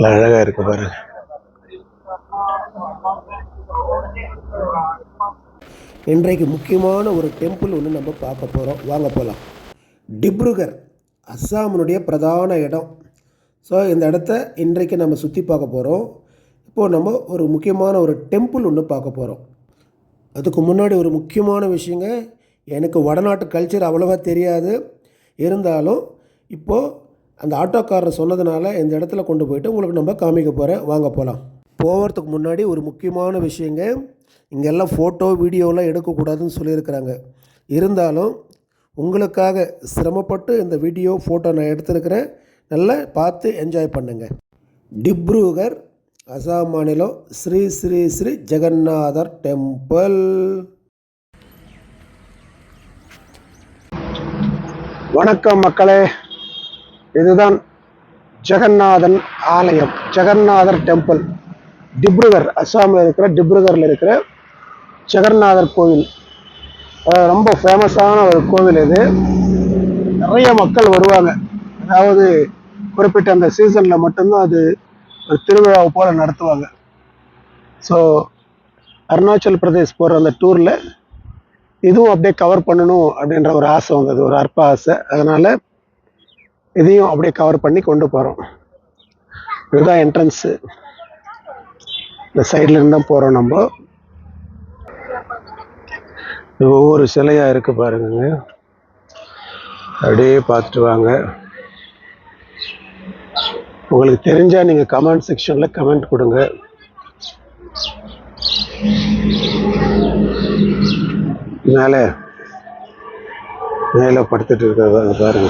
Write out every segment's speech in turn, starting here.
அழகா இருக்கு பாருங்க. இன்றைக்கு முக்கியமான ஒரு டெம்பிள் ஒன்று நம்ம பார்க்க போகிறோம். வாங்க போகலாம். டிப்ருகர் அஸ்ஸாமினுடைய பிரதான இடம். ஸோ இந்த இடத்த இன்றைக்கு நம்ம சுற்றி பார்க்க போகிறோம். இப்போது நம்ம ஒரு முக்கியமான ஒரு டெம்பிள் ஒன்று பார்க்க போகிறோம். அதுக்கு முன்னாடி ஒரு முக்கியமான விஷயங்க, எனக்கு வடநாட்டு கல்ச்சர் அவ்வளோவா தெரியாது. இருந்தாலும் இப்போது அந்த ஆட்டோக்காரர் சொன்னதுனால இந்த இடத்துல கொண்டு போயிட்டு உங்களுக்கு நம்ம காமிக்க போகிறேன். வாங்க போகலாம். போகிறதுக்கு முன்னாடி ஒரு முக்கியமான விஷயங்க, இங்கெல்லாம் ஃபோட்டோ வீடியோலாம் எடுக்கக்கூடாதுன்னு சொல்லியிருக்கிறாங்க. இருந்தாலும் உங்களுக்காக சிரமப்பட்டு இந்த வீடியோ ஃபோட்டோ நான் எடுத்துருக்கிறேன். நல்லா பார்த்து என்ஜாய் பண்ணுங்க. டிப்ருகர் அசாம் மாநிலம் ஸ்ரீ ஸ்ரீ ஸ்ரீ ஜெகநாதர் டெம்பிள். வணக்கம் மக்களே, இதுதான் ஜெகநாதன் ஆலயம், ஜெகநாதர் டெம்பிள். டிப்ருகர், அஸ்ஸாமில் இருக்கிற டிப்ருகரில் இருக்கிற ஜெகநாதர் கோவில். ரொம்ப ஃபேமஸான ஒரு கோவில் இது. நிறைய மக்கள் வருவாங்க. அதாவது குறிப்பிட்ட அந்த சீசனில் மட்டும்தான் அது ஒரு திருவிழாவை போல நடத்துவாங்க. ஸோ அருணாச்சல் பிரதேஷ் போகிற அந்த டூரில் இதுவும் அப்படியே கவர் பண்ணணும் அப்படின்ற ஒரு ஆசை வந்தது, ஒரு அற்ப ஆசை. அதனால் இதையும் அப்படியே கவர் பண்ணி கொண்டு போகிறோம். இதுதான் என்ட்ரன்ஸு. இந்த சைடில் இருந்து தான் போகிறோம் நம்ம. ஒவ்வொரு சிலையாக இருக்குது பாருங்க, அப்படியே பார்த்துட்டு வாங்க. உங்களுக்கு தெரிஞ்சால் நீங்கள் கமெண்ட் செக்ஷனில் கமெண்ட் கொடுங்க. மேலே படுத்துட்டு இருக்கிறத பாருங்க.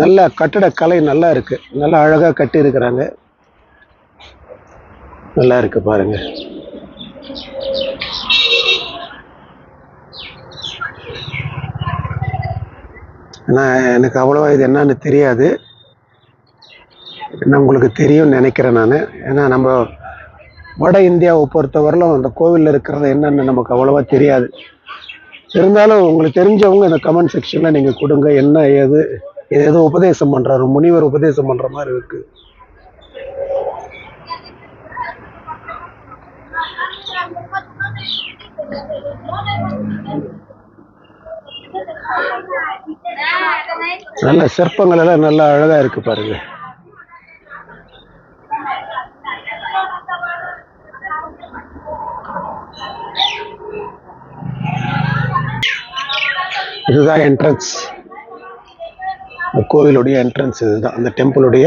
நல்ல கட்டடக்கலை நல்லா இருக்கு, நல்லா அழகாக கட்டி இருக்கிறாங்க. நல்லா இருக்கு பாருங்க. ஆனால் எனக்கு அவ்வளோவா இது என்னன்னு தெரியாது. என்ன உங்களுக்கு தெரியும்னு நினைக்கிறேன் நான். ஏன்னா நம்ம வட இந்தியாவை பொறுத்தவரையிலும் அந்த கோவிலில் இருக்கிறது என்னன்னு நமக்கு அவ்வளோவா தெரியாது. இருந்தாலும் உங்களுக்கு தெரிஞ்சவங்க இந்த கமெண்ட் செக்ஷனில் நீங்கள் கொடுங்க. என்ன ஏது ஏதோ உபதேசம் பண்ணுறாரு, முனிவர் உபதேசம் பண்ணுற மாதிரி இருக்கு. நல்ல சிற்பங்கள் எல்லாம் நல்லா அழகா இருக்கு பாருங்க. இதுதான் என்ட்ரன்ஸ், கோவிலுடைய என்ட்ரன்ஸ். இதுதான் அந்த டெம்பிளுடைய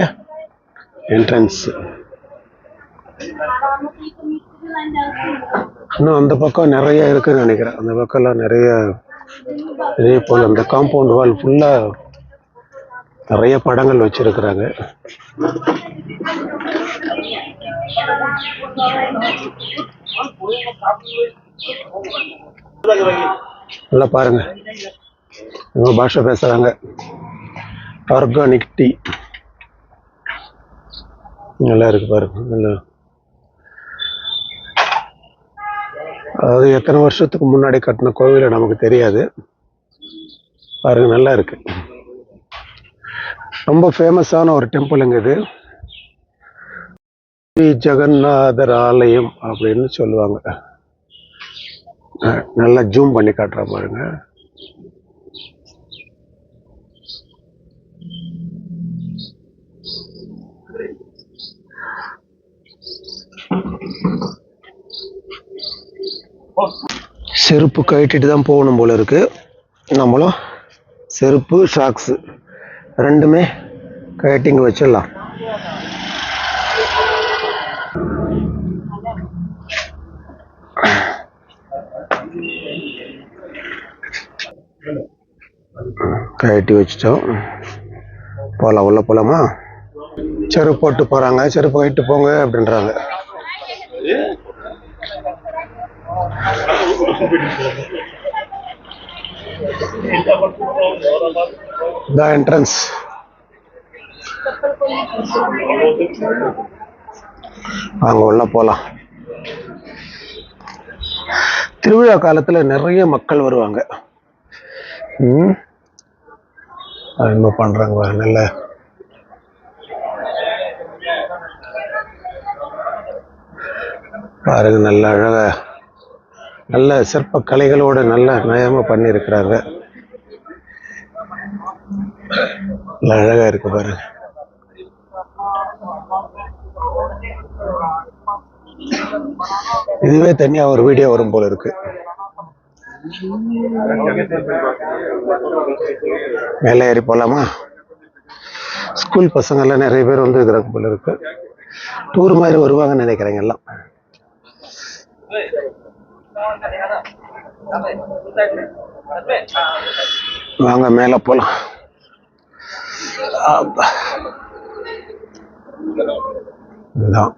என்ட்ரன்ஸ். இன்னும் அந்த பக்கம் நிறைய இருக்குன்னு நினைக்கிறேன். அந்த பக்கம்லாம் நிறைய இதே போல் அந்த காம்பவுண்ட் வால் ஃபுல்லாக நிறைய படங்கள் வச்சிருக்கிறாங்க. நல்லா பாருங்க, இவங்க பாஷை பேசுறாங்க. ஆர்கானிக் டீ நல்லா இருக்கு பாருங்க. நல்லா, அதாவது எத்தனை வருஷத்துக்கு முன்னாடி கட்டின கோவில நமக்கு தெரியாது பாருங்க. நல்லா இருக்கு. ரொம்ப ஃபேமஸான ஒரு டெம்பிளுங்க இது. ஸ்ரீ ஜெகநாதர் ஆலயம் அப்படின்னு சொல்லுவாங்க. நல்லா ஜூம் பண்ணி காட்டுற பாருங்க. செருப்பு கட்டிட்டு தான் போகணும் போல இருக்கு. நம்மளும் செருப்பு ஷாக்ஸ் ரெண்டுமே கட்டிங்க வச்சிடலாம். கட்டி வச்சிட்டோம். போகலாம், உள்ள போகலாமா? செருப்பு போட்டு போகிறாங்க. செருப்பு கட்டிட்டு போங்க அப்படின்றாங்க. The entrance. அங்க உள்ள போலாம். திருவிழா காலத்துல நிறைய மக்கள் வருவாங்க. என்ன பண்றாங்க நல்ல பாருங்க, நல்ல அழகா நல்ல சிற்ப கலைகளோட நல்ல நயமா பண்ணியிருக்கிறாங்க. நல்ல அழகா இருக்கு பாருங்க. இதுவே தனியா ஒரு வீடியோ வரும் போல இருக்கு. மேலே ஏறி போலாமா? ஸ்கூல் பசங்க எல்லாம் நிறைய பேர் வந்து இருக்கிறாங்க போல இருக்கு. டூர் மாதிரி வருவாங்கன்னு நினைக்கிறேங்க எல்லாம். வாங்க மேல போலாம். இதுதான்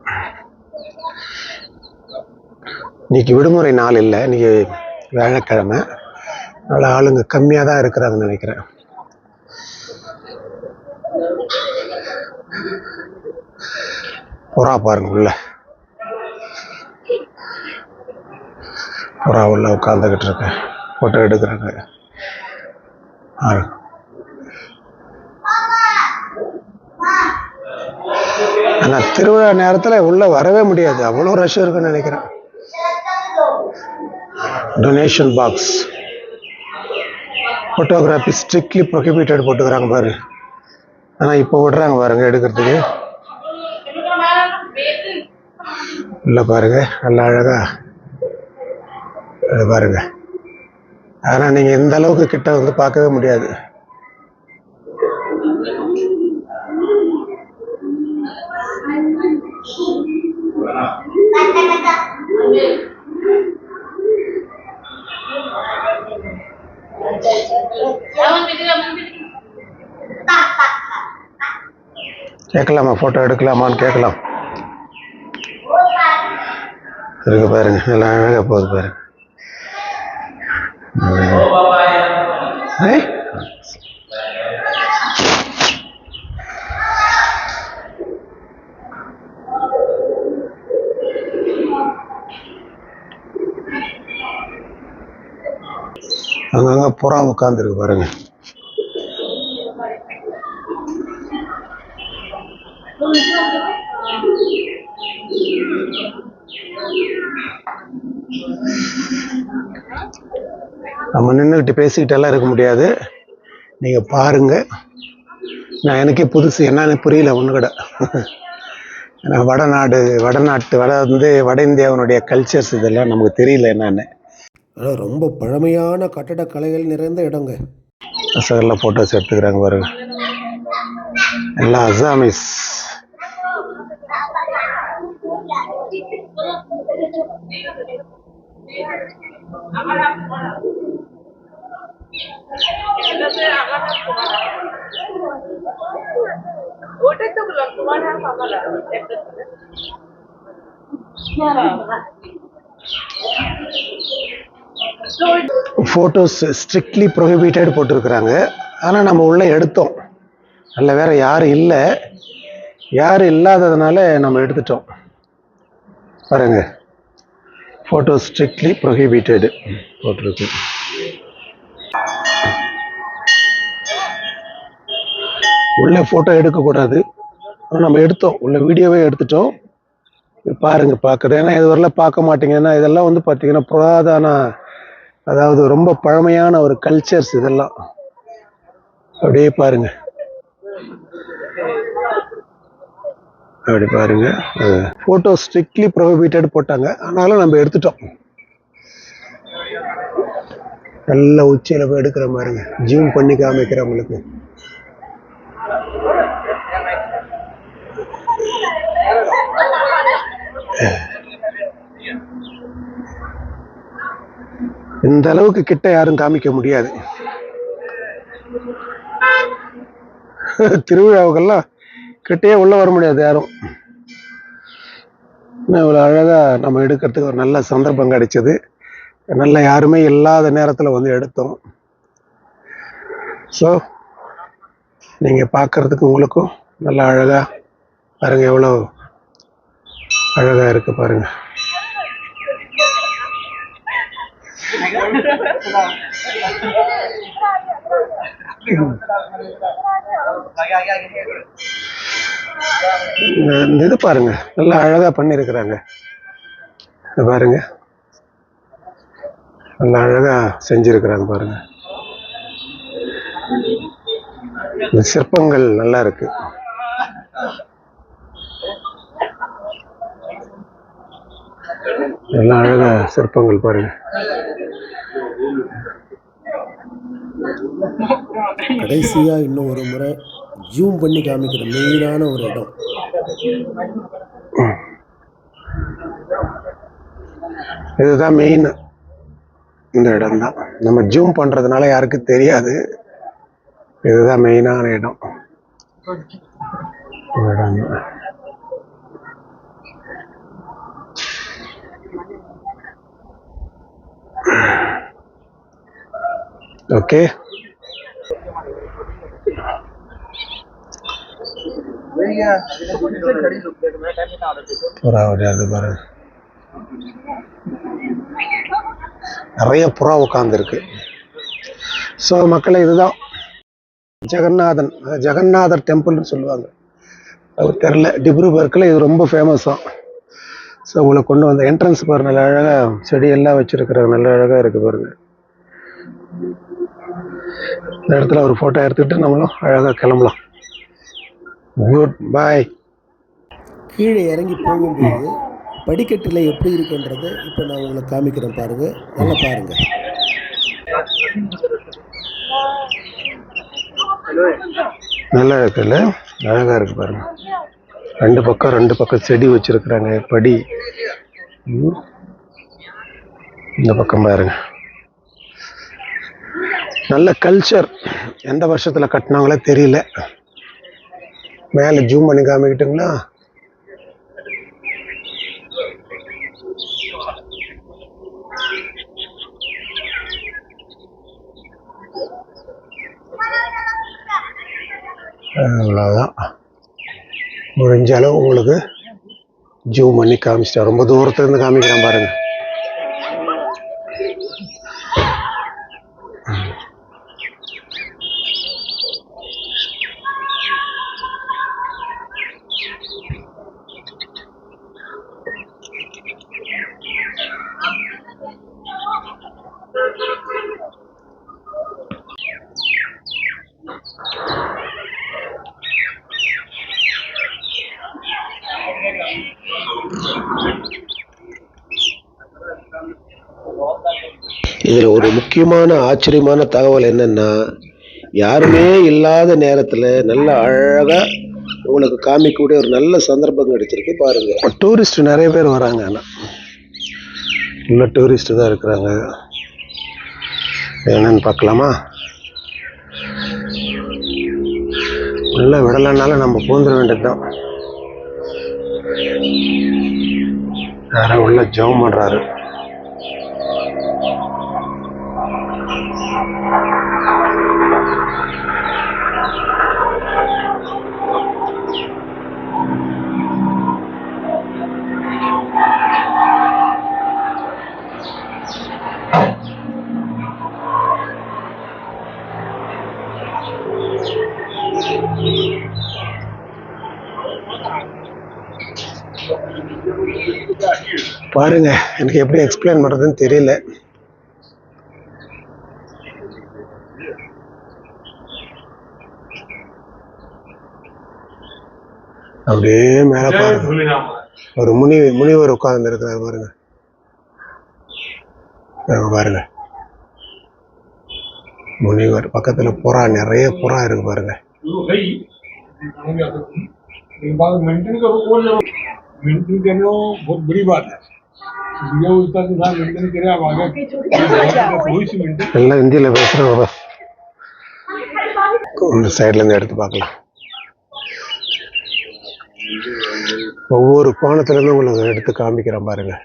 இன்னைக்கு விடுமுறை நாள் இல்லை, இன்னைக்கு வியாழக்கிழமை. அதனால ஆளுங்க கம்மியா தான் இருக்கிறாங்கன்னு நினைக்கிறேன். புறா பாருங்க, உள்ள புறா உள்ள உட்காந்துக்கிட்டு இருக்கு, போட்டோ எடுக்கிறாங்க. ஆனா திருவிழா நேரத்துல உள்ள வரவே முடியாது, அவ்வளவு ரஷ் இருக்குன்னு நினைக்கிறேன். Donation box, photography strictly prohibited போட்டுக்கிறாங்க பாரு. ஆனா இப்போ விடுறாங்க பாருங்க எடுக்கிறதுக்கு. உள்ள பாருங்க, நல்ல அழகா பாருங்க. ஆனா நீங்க இந்த அளவுக்கு கிட்ட வந்து பார்க்கவே முடியாது. கேட்கலாமா? போட்டோ எடுக்கலாமான்னு கேட்கலாம். இருக்கு பாருங்க, நல்லா அழகா போகுது பாருங்க. அங்கங்க புறா உட்கார்ந்து இருக்கு பாருங்க. நம்ம நின்றுகிட்டு பேசிக்கிட்டு எல்லாம் இருக்க முடியாது, நீங்க பாருங்க. நான் எனக்கே புதுசு, என்னன்னு புரியல ஒண்ணு கூட. வட இந்தியாவுடைய கல்ச்சர்ஸ் இதெல்லாம் நமக்கு தெரியல என்னன்னு. ஆனால் ரொம்ப பழமையான கட்டடக்கலைகள் நிறைந்த இடங்க. பசங்கள்லாம் ஃபோட்டோஸ் எடுத்துக்கிறாங்க பாருங்க, எல்லாம் அசாமிஸ். போட்டோஸ் ஸ்ட்ரிக்ட்லி ப்ரொஹிபிட்டட் போட்டிருக்கிறாங்க. ஆனா நம்ம உள்ள எடுத்தோம். நல்ல வேற யாரும் இல்லை, யாரும் இல்லாததுனால நம்ம எடுத்துட்டோம் பாருங்க. போட்டோ ஸ்ட்ரிக்ட்லி ப்ரொஹிபிட்டட் போட்டிருக்கு. உள்ள போட்டோ எடுக்கக்கூடாது, நம்ம எடுத்தோம், உள்ள வீடியோவே எடுத்துட்டோம். பாருங்க பார்க்குது. ஏன்னா இது வரலாம் பார்க்க மாட்டீங்கன்னா, இதெல்லாம் வந்து பார்த்தீங்கன்னா புராதன, அதாவது ரொம்ப பழமையான ஒரு கல்ச்சர்ஸ் இதெல்லாம். அப்படியே பாருங்க, அப்படி பாருங்க. போட்டோ ஸ்ட்ரிக்ட்லி ப்ரொஹிபிட்டட் போட்டாங்க, ஆனாலும் நம்ம எடுத்துட்டோம். நல்ல உச்சியில போய் எடுக்கிற பாருங்க, ஜூம் பண்ணி காமிக்கிறேன் உங்களுக்கு. இந்த அளவுக்கு கிட்ட யாரும் காமிக்க முடியாது. திருவிழாவுக்கெல்லாம் கிட்டே உள்ள வர முடியாது யாரும். இவ்வளவு அழகா நம்ம எடுக்கிறதுக்கு ஒரு நல்ல சந்தர்ப்பம் கிடைச்சது. நல்ல யாருமே இல்லாத நேரத்துல வந்து எடுத்தோம். ஸோ நீங்க பார்க்கறதுக்கு உங்களுக்கும் நல்ல அழகா பாருங்க, எவ்வளவு அழகா இருக்கு பாருங்க. இது பாருங்க, நல்லா அழகா பண்ணிருக்கிறாங்க. இது பாருங்க, நல்லா அழகா செஞ்சிருக்கிறாங்க பாருங்க. இந்த சிற்பங்கள் நல்லா இருக்கு. நல்லா அழகா சிற்பங்கள் பாருங்க. கடைசியாக இன்னும் ஒரு முறை ஜூம் பண்ணி காமிக்கிற மெயினான ஒரு இடம். இதுதான் மெயின். இந்த இடம் தான் நம்ம ஜூம் பண்றதுனால யாருக்கும் தெரியாது. இதுதான் மெயினான இடம். ஓகே, புறா வரையாது பாருங்க. நிறைய புறா உட்கார்ந்துருக்கு. ஸோ மக்களை, இதுதான் ஜெகநாதர் டெம்பிள்னு சொல்லுவாங்க. அது தெரில, டிப்ரூகர்க்கில் இது ரொம்ப ஃபேமஸாக. ஸோ உங்களை கொண்டு வந்த என்ட்ரன்ஸ் பாருங்க, நல்ல அழகாக செடியெல்லாம் வச்சுருக்குறாங்க, நல்ல அழகாக இருக்குது பாருங்க. இந்த இடத்துல ஒரு ஃபோட்டோ எடுத்துக்கிட்டு நம்மளும் அழகாக கிளம்பலாம். குட் பாய். கீழே இறங்கி போகும்போது படிக்கட்டில் எப்படி இருக்குன்றதை இப்போ நான் உங்களுக்கு காமிக்கிறேன் பாருங்கள், நல்லா பாருங்கள். நல்லா இருக்குல்ல, அழகா இருக்கு பாருங்க. ரெண்டு பக்கம் செடி வச்சிருக்கிறாங்க, படி. இந்த பக்கம் பாருங்க, நல்ல கல்ச்சர். எந்த வருஷத்துல கட்டினாங்களோ தெரியல. மேல ஜூம் பண்ணி காமிக்கிட்டுங்களா? அவ்வளோதான், முடிஞ்ச அளவு உங்களுக்கு ஜூம் பண்ணி காமிச்சிட்டேன். ரொம்ப தூரத்துல இருந்து காமிக்கிறேன் பாருங்க. இதில் ஒரு முக்கியமான ஆச்சரியமான தகவல் என்னன்னா, யாருமே இல்லாத நேரத்தில் நல்ல அழகாக உங்களுக்கு காமிக்கக்கூடிய ஒரு நல்ல சந்தர்ப்பம் கிடைச்சிருக்கு பாருங்க. டூரிஸ்ட் நிறைய பேர் வராங்க, ஆனால் இன்னும் டூரிஸ்ட் தான் இருக்கிறாங்க. என்னன்னு பார்க்கலாமா? உள்ள விடலைன்னாலும் நம்ம பூந்துட வேண்டியது தான். யாரும் உள்ள ஜெபம் பண்றாரு. பாருங்க, எனக்கு எப்படி எக்ஸ்பிளைன் பண்றதுன்னு தெரியல. அப்படியே மேல பாருங்க, ஒரு முனிவர் உட்கார்ந்து இருக்கிறார் பாருங்க. பாருங்க, முனிவர் பக்கத்துல புறா, நிறைய புறா இருக்கு பாருங்க. எல்லாம் இந்தியில பேசுறோம். இந்த சைட்ல இருந்து எடுத்து பார்க்கலாம். ஒவ்வொரு கோணத்துல இருந்து உங்களுக்கு எடுத்து காமிக்கிறேன் பாருங்க.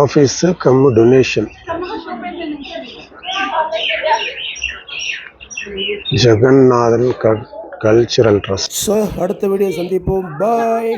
Office cum donation, Jagannathan cultural trust. So அடுத்த வீடியோ சந்திப்போம். பாய்.